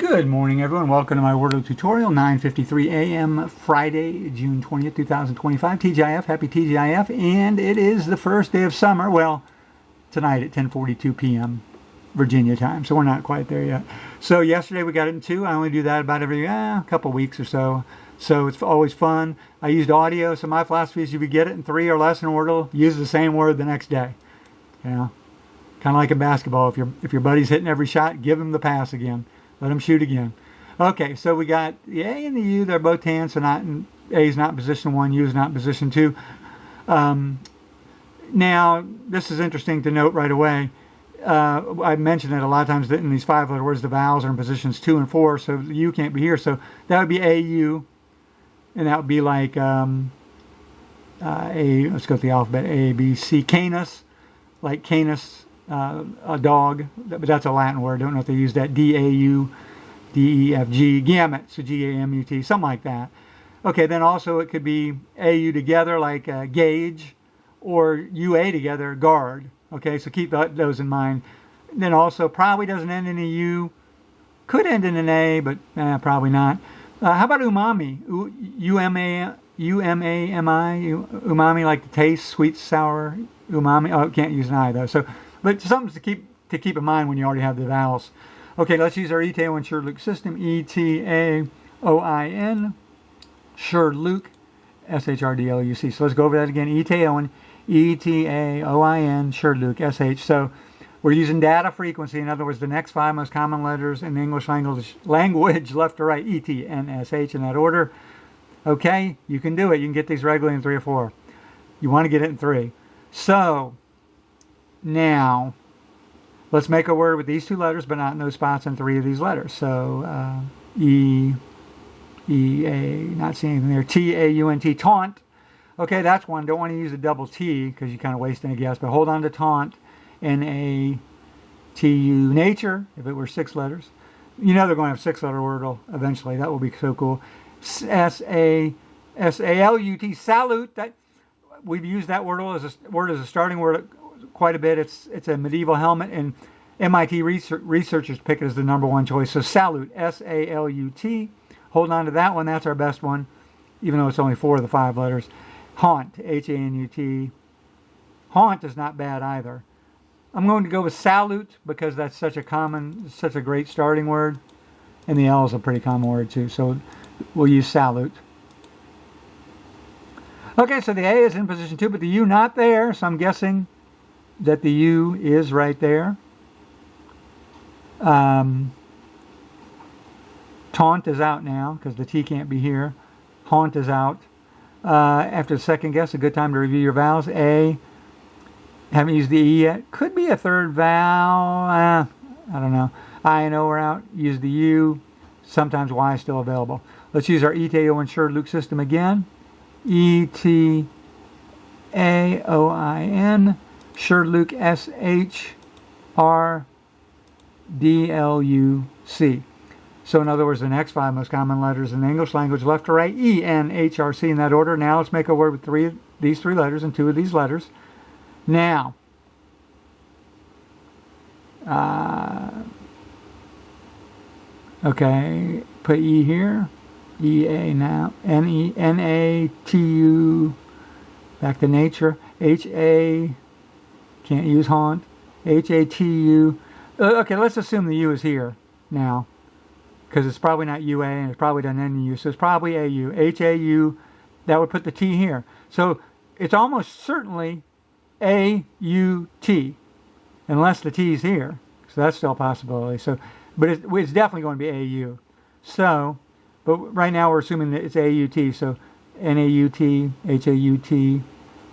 Good morning, everyone. Welcome to my Wordle tutorial, 9:53 a.m. Friday, June 20th, 2025. TGIF, happy TGIF, and it is the first day of summer. Well, tonight at 10:42 p.m. Virginia time, so we're not quite there yet. So yesterday we got it in 2. I only do that about every couple weeks or so. So it's always fun. I used audio, so my philosophy is if you get it in 3 or less in Wordle, use the same word the next day. You know, kind of like in basketball. If your buddy's hitting every shot, give him the pass again. Let him shoot again. Okay, so we got the A and the U. They're both tan, so A is not in position 1, U is not in position 2. Now, this is interesting to note right away. I mentioned that a lot of times in these 5-letter words, the vowels are in positions 2 and 4, so the U can't be here. So that would be A-U, and that would be like let's go to the alphabet, A, B, C, Canis, like Canis. A dog, but that's a Latin word. I don't know if they use that. D-A-U, D-E-F-G, gamut, so G-A-M-U-T, something like that. Okay, then also it could be A-U together, like gauge, or U-A together, guard. Okay, so keep those in mind. Then also probably doesn't end in a U. Could end in an A, but probably not. How about umami? U-M-A-M-I, umami, like the taste, sweet, sour, umami. Oh, can't use an I though. So. But something to keep in mind when you already have the vowels. Okay, let's use our ETAOIN SHRDLUC system. ETAOIN SHRDLUC SHRDLUC. So let's go over that again. ETAOIN SHRDLUC SH. So we're using data frequency. In other words, the next 5 most common letters in the English language left to right. E-T-N-S-H in that order. Okay, you can do it. You can get these regularly in 3 or 4. You want to get it in 3. So now, let's make a word with these 2 letters, but not in those spots in 3 of these letters. So, E, A, not seeing anything there. T-A-U-N-T, taunt. Okay, that's one. Don't want to use a double T because you're kind of wasting a guess, but hold on to taunt. N-A-T-U, nature, if it were 6 letters. You know they're going to have 6-letter Wordle eventually. That will be so cool. S-A-S-A-L-U-T, salute. That, we've used that word as a starting word quite a bit. It's a medieval helmet, and MIT researchers pick it as the #1 choice. So salute, S-A-L-U-T. Hold on to that one. That's our best one, even though it's only 4 of the 5 letters. Haunt, H-A-N-U-T. Haunt is not bad either. I'm going to go with salute because that's such a great starting word, and the L is a pretty common word too. So we'll use salute. Okay, so the A is in position 2, but the U not there, so I'm guessing that the U is right there. Taunt is out now because the T can't be here. Haunt is out. After the second guess, a good time to review your vowels. A, haven't used the E yet. Could be a third vowel. I don't know. I and O are out. Use the U. Sometimes Y is still available. Let's use our ETAOIN SHRDLUC system again. ETAOIN SHRDLUC SHRDLUC. So in other words, the next 5 most common letters in the English language left to right, E-N-H-R-C in that order. Now let's make a word with these 3 letters and 2 of these letters. Now, okay, put E here. E-A now. N-E-N-A-T-U. Back to nature. H-A. Can't use haunt. H-A-T-U. Okay, let's assume the U is here now. Because it's probably not U-A and it's probably doesn't end in U. So it's probably A-U. H-A-U. That would put the T here. So it's almost certainly A-U-T. Unless the T is here. So that's still a possibility. So, but it's definitely going to be A-U. So, but right now we're assuming that it's A-U-T. So N-A-U-T, H-A-U-T,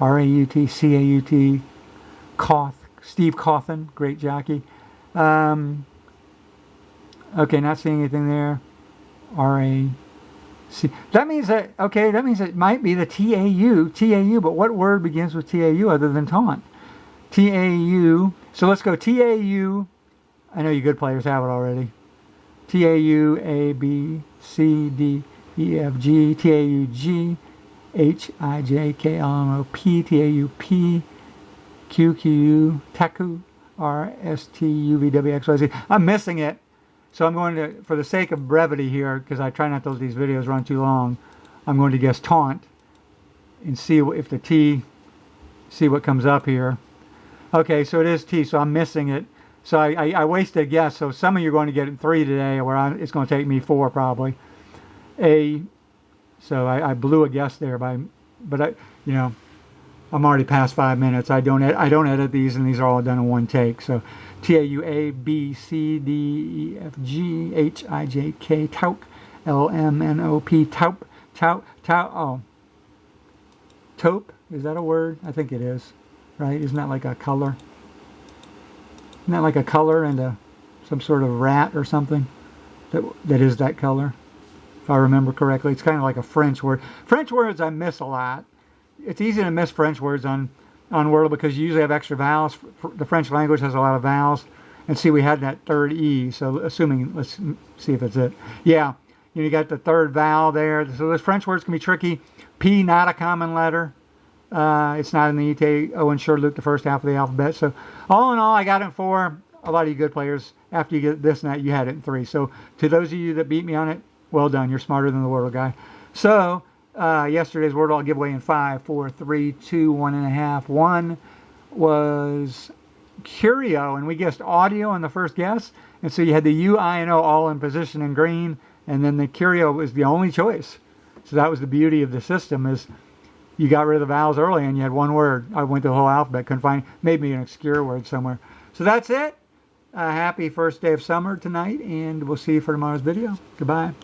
R-A-U-T, C-A-U-T. Steve Cawthon, great jockey. Okay, not seeing anything there. R-A-C. That means that, okay, that means it might be the T-A-U, but what word begins with T-A-U other than taunt? T-A-U. So let's go T-A-U. I know you good players have it already. T-A-U, A, B, C, D, E, F, G, T-A-U-G, H, I, J, K, L, M, O, P, T-A-U-P, Q, Q, U, Taku, R, S, T, U, V, W, X, Y, Z. I'm missing it. So I'm going to, for the sake of brevity here, because I try not to let these videos run too long, I'm going to guess taunt and see if the T, see what comes up here. Okay, so it is T, so I'm missing it. So I wasted a guess. So some of you are going to get it 3 today, where it's going to take me 4 probably. So I blew a guess there but I'm already past 5 minutes. I don't edit these, and these are all done in one take. So T-A-U-A, B, C, D, E, F, G, H, I, J, K, taup, L, M, N, O, P, taup, oh. Taupe, is that a word? I think it is, right? Isn't that like a color? Isn't that like a color and some sort of rat or something that is that color? If I remember correctly, it's kind of like a French word. French words I miss a lot. It's easy to miss French words on Wordle because you usually have extra vowels. The French language has a lot of vowels. And see, we had that third E, so assuming, let's see if it's it. Yeah, you got the third vowel there. So those French words can be tricky. P, not a common letter. It's not in the ETAOIN SHRDLUC, the first half of the alphabet. So all in all, I got it in 4. A lot of you good players, after you get this and that, you had it in 3. So to those of you that beat me on it, well done. You're smarter than the Wordle guy. So yesterday's Wordle I'll give away in 5, 4, 3, 2, 1.5. 1 was curio, and we guessed audio in the first guess. And so you had the U, I, and O all in position in green, and then the curio was the only choice. So that was the beauty of the system, is you got rid of the vowels early and you had one word. I went through the whole alphabet, couldn't find, maybe an obscure word somewhere. So that's it. Happy first day of summer tonight, and we'll see you for tomorrow's video. Goodbye.